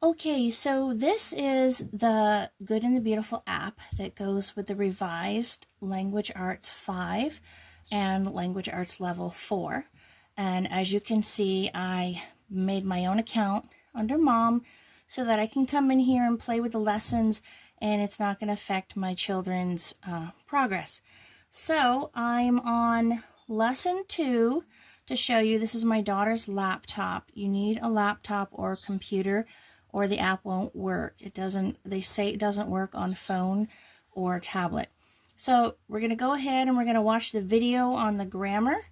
Okay, so this is the Good and the Beautiful app that goes with the revised Language Arts 5 and Language Arts Level 4. And as you can see, I made my own account under Mom so that I can come in here and play with the lessons and it's not going to affect my children's progress. So I'm on lesson 2 to show you. This is my daughter's laptop. You need a laptop or a computer or the app won't work. They say it doesn't work on phone or tablet. So we're going to go ahead and we're going to watch the video on the grammar,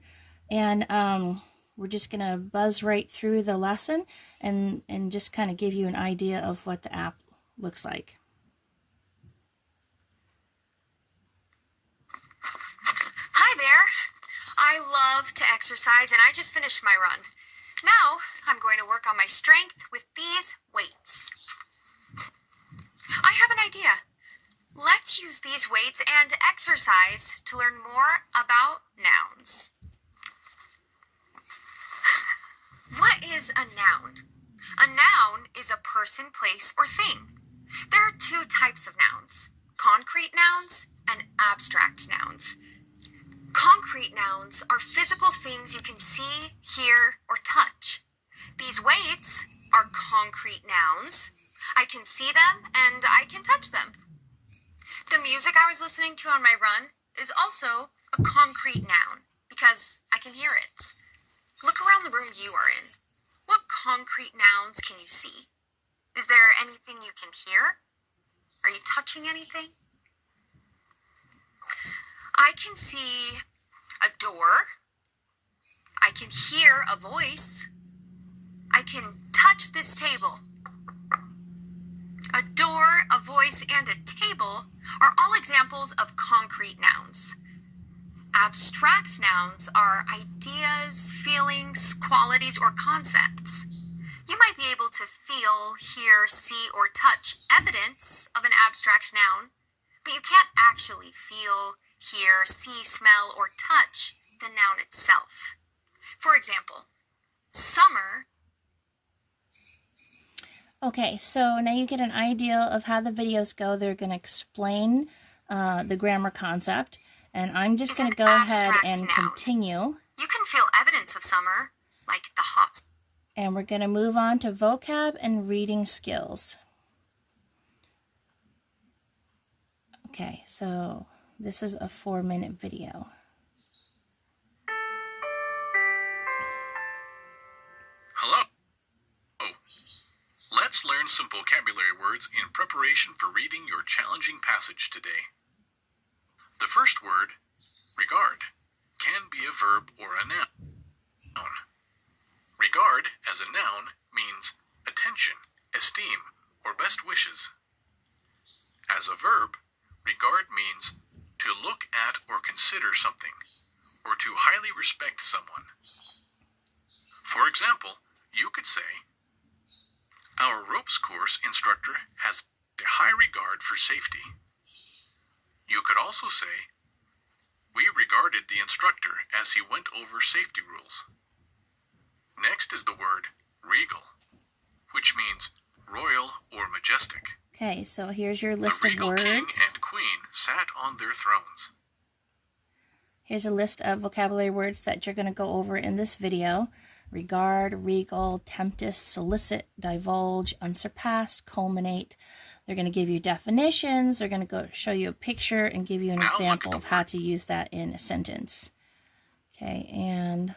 and we're just going to buzz right through the lesson and just kind of give you an idea of what the app looks like. Hi there. I love to exercise and I just finished my run. Now I'm going to work on my strength with these weights. I have an idea. Let's use these weights and exercise to learn more about nouns. What is a noun? A noun is a person, place, or thing. There are two types of nouns: concrete nouns and abstract nouns. Concrete nouns are physical things you can see, hear, or touch. These weights are concrete nouns. I can see them and I can touch them. The music I was listening to on my run is also a concrete noun because I can hear it. Look around the room you are in. What concrete nouns can you see? Is there anything you can hear? Are you touching anything? I can see a door. I can hear a voice. I can touch this table. A door, a voice, and a table are all examples of concrete nouns. Abstract nouns are ideas, feelings, qualities, or concepts. You might be able to feel, hear, see, or touch evidence of an abstract noun, but you can't actually feel, hear, see, smell, or touch the noun itself. For example, summer. Okay, so now you get an idea of how the videos go. They're going to explain the grammar concept, and I'm just going to go ahead and continue. You can feel evidence of summer, like the hot. And we're going to move on to vocab and reading skills. Okay, so this is a 4-minute video. Hello. Let's learn some vocabulary words in preparation for reading your challenging passage today. The first word, regard, can be a verb or a noun. Regard as a noun means attention, esteem, or best wishes. As a verb, regard means to look at or consider something, or to highly respect someone. For example, you could say, our ropes course instructor has a high regard for safety. You could also say, we regarded the instructor as he went over safety rules. Next is the word regal, which means royal or majestic. Okay, so here's your list of words. The regal king and queen sat on their thrones. Here's a list of vocabulary words that you're going to go over in this video. Regard, regal, tempest, solicit, divulge, unsurpassed, culminate. They're going to give you definitions. They're going to show you a picture and give you an example of how to use that in a sentence. Okay, and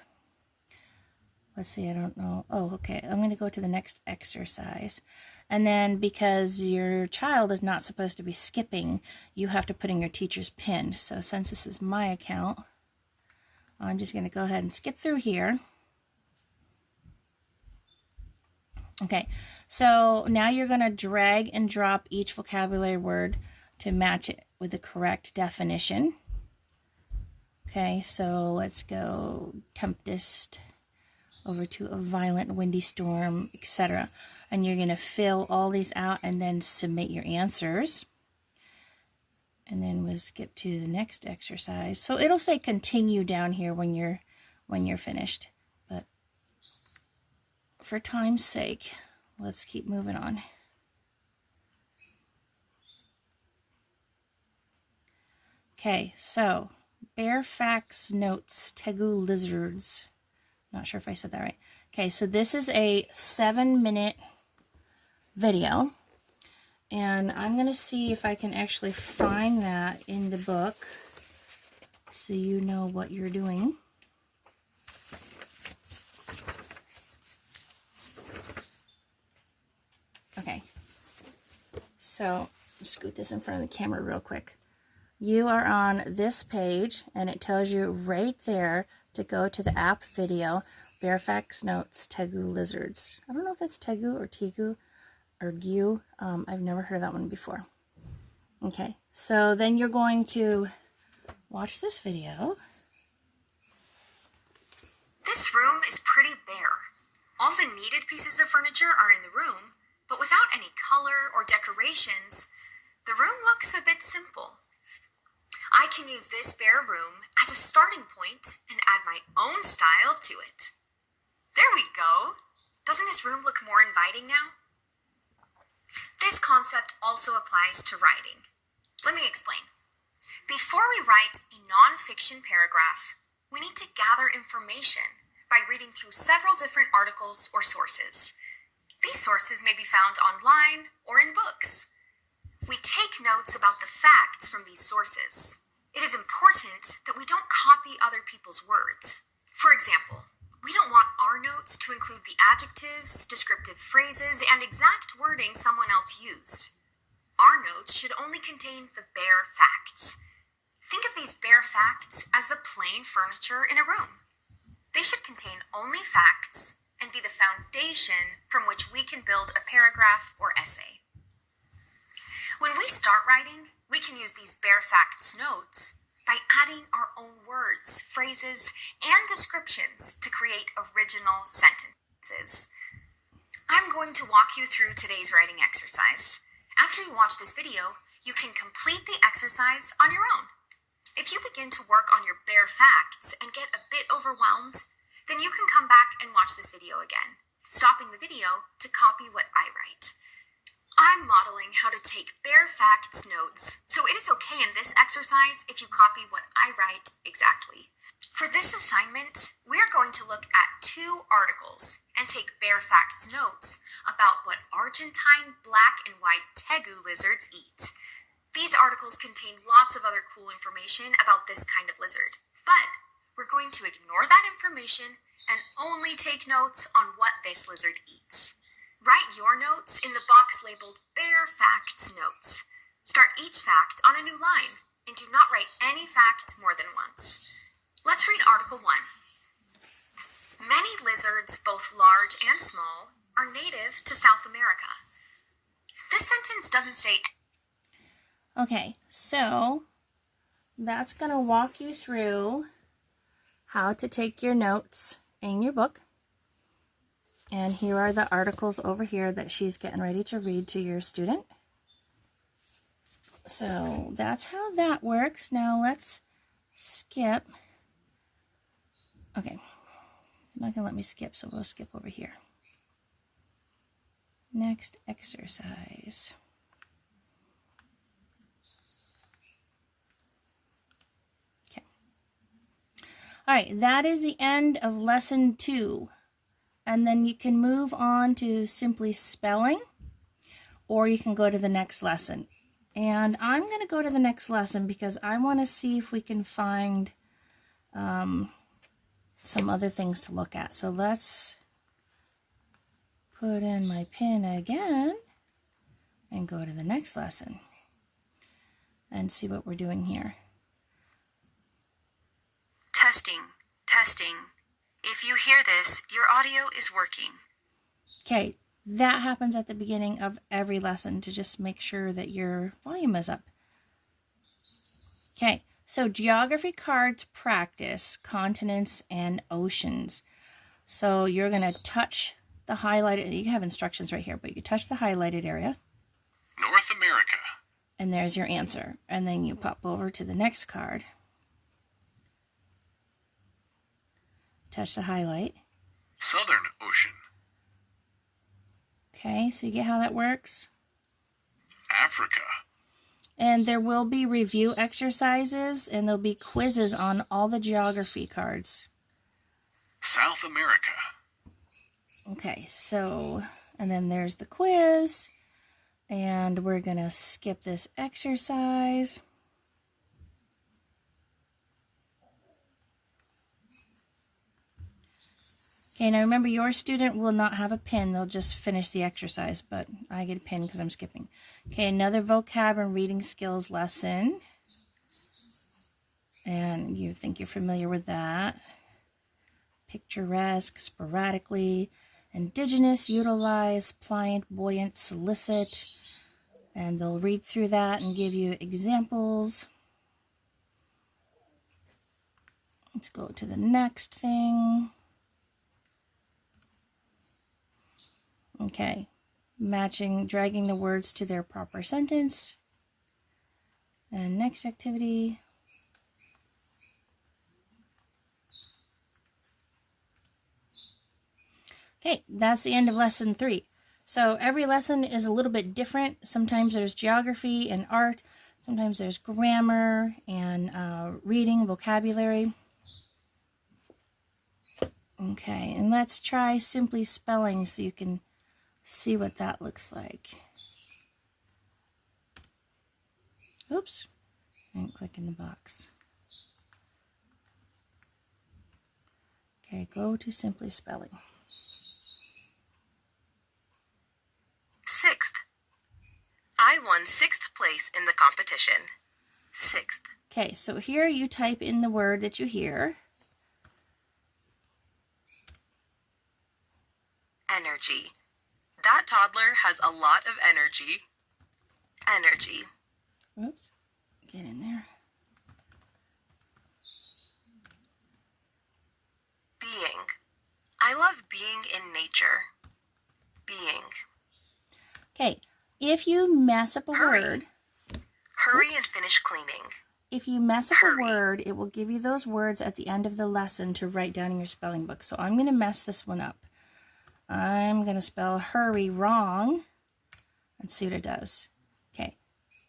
let's see, I don't know. Oh, okay, I'm going to go to the next exercise. And then because your child is not supposed to be skipping, you have to put in your teacher's PIN. So since this is my account, I'm just going to go ahead and skip through here. Okay, so now you're going to drag and drop each vocabulary word to match it with the correct definition. Okay, so let's go tempest over to a violent windy storm, etc. And you're going to fill all these out and then submit your answers. And then we'll skip to the next exercise. So it'll say continue down here when you're finished. But for time's sake, let's keep moving on. Okay, so Bearfax notes Tegu lizards. Not sure if I said that right. Okay, so this is a 7-minute video, and I'm going to see if I can actually find that in the book so you know what you're doing. Okay, so scoot this in front of the camera real quick. You are on this page, and it tells you right there to go to the app video, Bearfax Notes Tegu Lizards. I don't know if that's Tegu or Tegu or Gyu. I've never heard that one before. Okay, so then you're going to watch this video. This room is pretty bare. All the needed pieces of furniture are in the room, but without any color or decorations, the room looks a bit simple. I can use this bare room as a starting point and add my own style to it. There we go. Doesn't this room look more inviting now? This concept also applies to writing. Let me explain. Before we write a non-fiction paragraph, we need to gather information by reading through several different articles or sources. These sources may be found online or in books. We take notes about the facts from these sources. It is important that we don't copy other people's words. For example, we don't want our notes to include the adjectives, descriptive phrases, and exact wording someone else used. Our notes should only contain the bare facts. Think of these bare facts as the plain furniture in a room. They should contain only facts and be the foundation from which we can build a paragraph or essay. When we start writing, we can use these bare facts notes by adding our own words, phrases, and descriptions to create original sentences. I'm going to walk you through today's writing exercise. After you watch this video, you can complete the exercise on your own. If you begin to work on your bare facts and get a bit overwhelmed, then you can come back and watch this video again, stopping the video to copy what I write. I'm modeling how to take bare facts notes, so it is okay in this exercise if you copy what I write exactly. For this assignment, we're going to look at 2 articles and take bare facts notes about what Argentine black and white tegu lizards eat. These articles contain lots of other cool information about this kind of lizard, but we're going to ignore that information and only take notes on what this lizard eats. Write your notes in the box labeled Bare Facts Notes. Start each fact on a new line, and do not write any fact more than once. Let's read Article 1. Many lizards, both large and small, are native to South America. This sentence doesn't say... Okay, so that's going to walk you through how to take your notes in your book. And here are the articles over here that she's getting ready to read to your student. So that's how that works. Now let's skip. Okay, it's not going to let me skip, so we'll skip over here. Next exercise. Okay. All right, that is the end of lesson 2. And then you can move on to simply spelling, or you can go to the next lesson. And I'm going to go to the next lesson because I want to see if we can find some other things to look at. So let's put in my pin again and go to the next lesson and see what we're doing here. Testing, testing. If you hear this, your audio is working. Okay, that happens at the beginning of every lesson to just make sure that your volume is up. Okay, so geography cards practice continents and oceans. So you're going to touch the highlighted, you have instructions right here, but you touch the highlighted area. North America. And there's your answer. And then you pop over to the next card. Touch the highlight. Southern Ocean. Okay, so you get how that works? Africa. And there will be review exercises and there'll be quizzes on all the geography cards. South America. Okay, so, and then there's the quiz. And we're going to skip this exercise. Okay, now remember your student will not have a pin. They'll just finish the exercise, but I get a pin because I'm skipping. Okay, another vocab and reading skills lesson. And you think you're familiar with that. Picturesque, sporadically, indigenous, utilize, pliant, buoyant, solicit. And they'll read through that and give you examples. Let's go to the next thing. Okay, matching, dragging the words to their proper sentence. And next activity. Okay, that's the end of lesson 3. So every lesson is a little bit different. Sometimes there's geography and art. Sometimes there's grammar and reading, vocabulary. Okay, and let's try simply spelling so you can see what that looks like. Oops, I didn't click in the box. Okay, go to simply spelling. 6th. I won 6th place in the competition. 6th. Okay, so here you type in the word that you hear. Energy. That toddler has a lot of energy. Energy. Oops, get in there. Being. I love being in nature. Being. Okay, if you mess up a Hurry. word, Hurry Oops. and finish cleaning. if you mess up Hurry. a word, it will give you those words at the end of the lesson to write down in your spelling book. So I'm going to mess this one up. I'm going to spell hurry wrong and see what it does. Okay,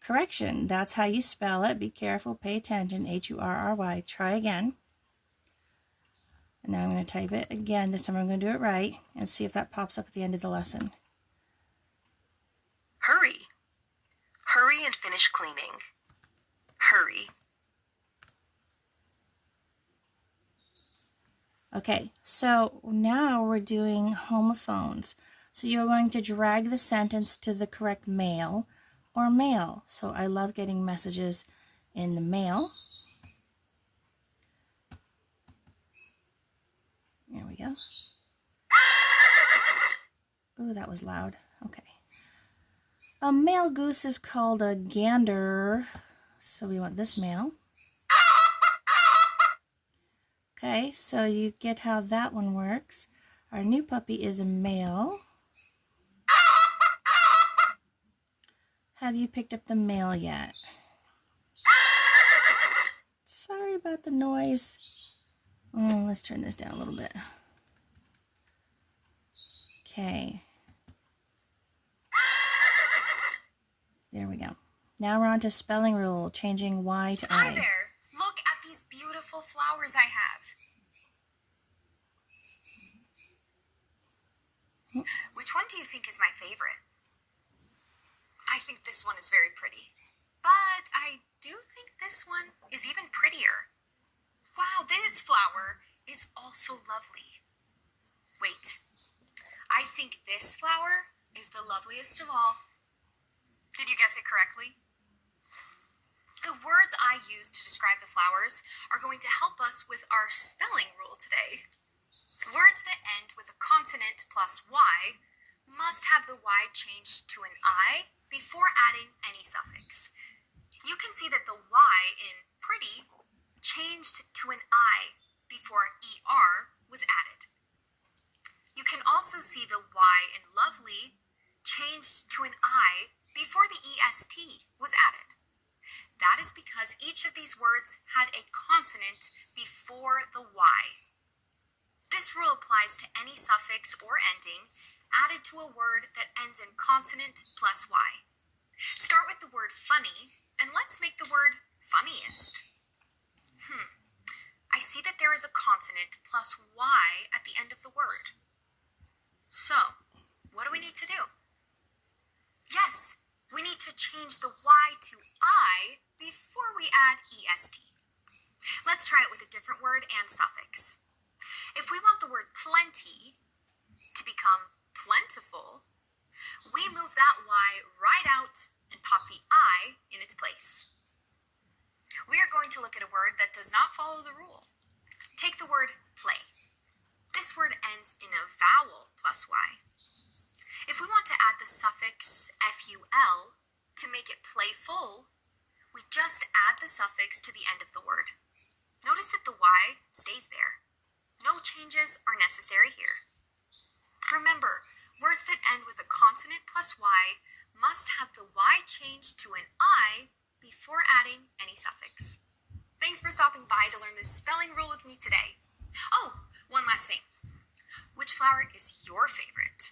correction. That's how you spell it. Be careful. Pay attention. H-U-R-R-Y. Try again. And now I'm going to type it again. This time I'm going to do it right and see if that pops up at the end of the lesson. Hurry. Hurry and finish cleaning. Hurry. Okay, so now we're doing homophones. So you're going to drag the sentence to the correct male or male. So I love getting messages in the male. There we go. Ooh, that was loud. Okay. A male goose is called a gander. So we want this male. Okay, so you get how that one works. Our new puppy is a male. Have you picked up the male yet? Sorry about the noise. Let's turn this down a little bit. Okay. There we go. Now we're on to spelling rule, changing Y to Hi I. there. Look at these beautiful flowers I have. Which one do you think is my favorite? I think this one is very pretty. But I do think this one is even prettier. Wow, this flower is also lovely. Wait, I think this flower is the loveliest of all. Did you guess it correctly? The words I use to describe the flowers are going to help us with our spelling rule today. Words that end with a consonant plus Y must have the Y changed to an I before adding any suffix. You can see that the Y in pretty changed to an I before ER was added. You can also see the Y in lovely changed to an I before the EST was added. That is because each of these words had a consonant before the Y. This rule applies to any suffix or ending added to a word that ends in consonant plus Y. Start with the word funny, and let's make the word funniest. I see that there is a consonant plus Y at the end of the word. So, what do we need to do? Yes, we need to change the Y to I before we add EST. Let's try it with a different word and suffix. If we want the word plenty to become plentiful, we move that Y right out and pop the I in its place. We are going to look at a word that does not follow the rule. Take the word play. This word ends in a vowel plus Y. If we want to add the suffix FUL to make it playful, we just add the suffix to the end of the word. Notice that the Y stays there. No changes are necessary here. Remember, words that end with a consonant plus Y must have the Y changed to an I before adding any suffix. Thanks for stopping by to learn this spelling rule with me today. Oh, one last thing. Which flower is your favorite?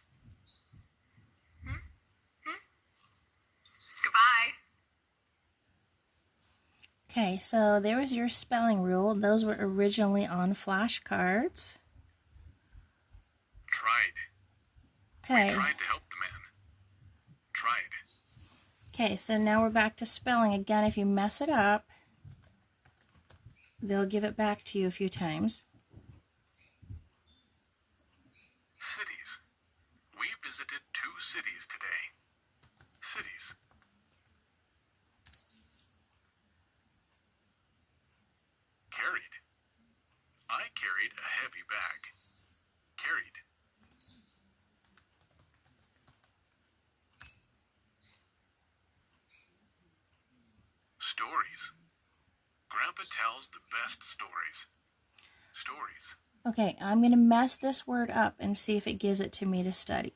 Goodbye. Okay, so there was your spelling rule. Those were originally on flashcards. Tried. Okay. Tried to help the man. Tried. Okay, so now we're back to spelling again. If you mess it up, they'll give it back to you a few times. Cities. We visited 2 cities today. Cities. Carried. I carried a heavy bag. Carried. Stories. Grandpa tells the best stories. Stories. Okay, I'm going to mess this word up and see if it gives it to me to study.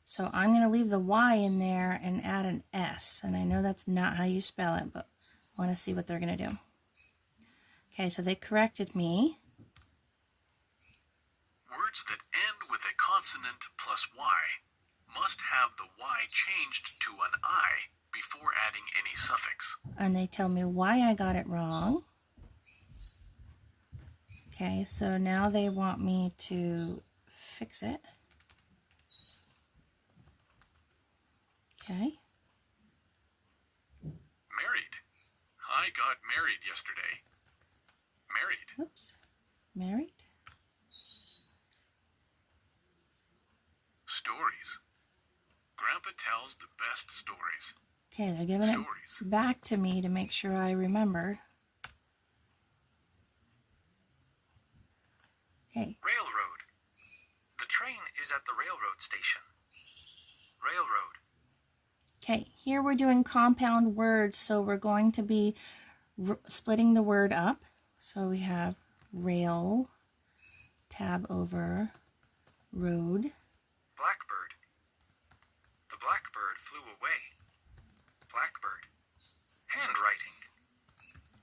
So I'm going to leave the Y in there and add an S. And I know that's not how you spell it, but I want to see what they're going to do. Okay, so they corrected me. Words that end with a consonant plus Y must have the Y changed to an I before adding any suffix. And they tell me why I got it wrong. Okay, so now they want me to fix it. Okay. Married. I got married yesterday. Married. Oops. Married. Stories. Grandpa tells the best stories. Okay, they're giving Stories. it back to me to make sure I remember. Okay. Railroad. The train is at the railroad station. Railroad. Okay, here we're doing compound words, so we're going to be splitting the word up. So we have rail, tab over, road. Blackbird. The blackbird flew away. Blackbird. Handwriting.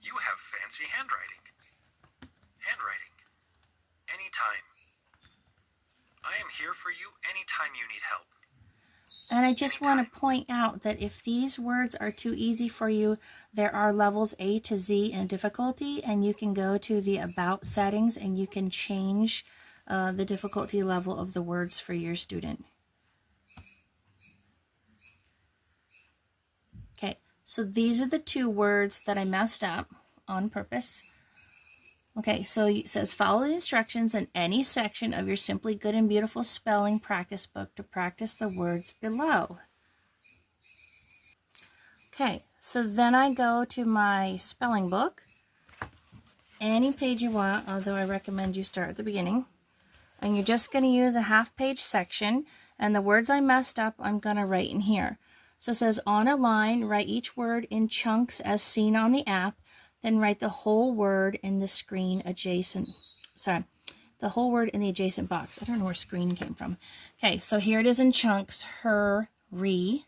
You have fancy handwriting. Handwriting. Anytime. I am here for you anytime you need help. And I just want to point out that if these words are too easy for you, there are levels A to Z in difficulty, and you can go to the About settings and you can change the difficulty level of the words for your student. Okay, so these are the 2 words that I messed up on purpose. Okay, so it says follow the instructions in any section of your Simply Good and Beautiful spelling practice book to practice the words below. Okay, so then I go to my spelling book, any page you want, although I recommend you start at the beginning. And you're just going to use a half-page section, and the words I messed up, I'm going to write in here. So it says, on a line, write each word in chunks as seen on the app, then write the whole word in the screen adjacent, the whole word in the adjacent box. I don't know where screen came from. Okay, so here it is in chunks, her, re.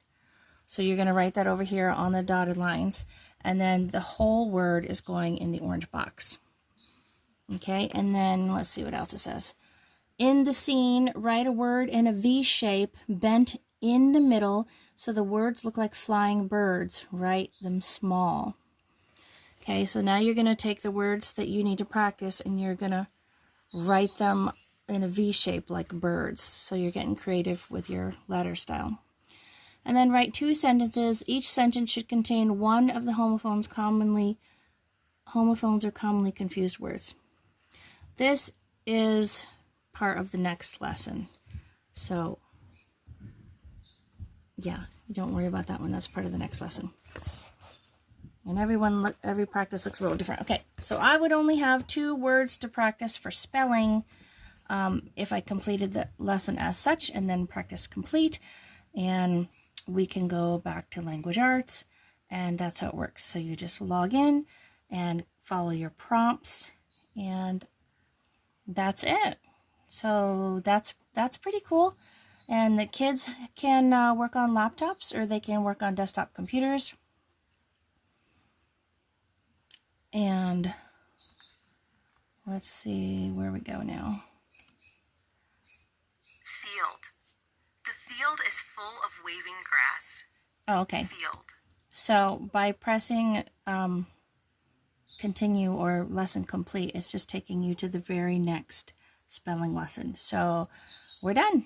So you're going to write that over here on the dotted lines, and then the whole word is going in the orange box. Okay, and then let's see what else it says. in the scene, write a word in a V shape, bent in the middle, so the words look like flying birds. Write them small. Okay, so now you're going to take the words that you need to practice and you're going to write them in a V shape like birds. So you're getting creative with your letter style. And then write 2 sentences. Each sentence should contain one of the homophones or commonly confused words. This is part of the next lesson. So yeah, don't worry about that one. That's part of the next lesson. And every practice looks a little different. Okay, so I would only have 2 words to practice for spelling if I completed the lesson as such, and then practice complete. And we can go back to language arts, and that's how it works. So you just log in and follow your prompts, and that's it. So that's pretty cool. And the kids can work on laptops, or they can work on desktop computers. And let's see where we go now. Field. The field is full of waving grass. Oh, okay. Field. So by pressing continue or lesson complete, it's just taking you to the very next spelling lesson. So we're done.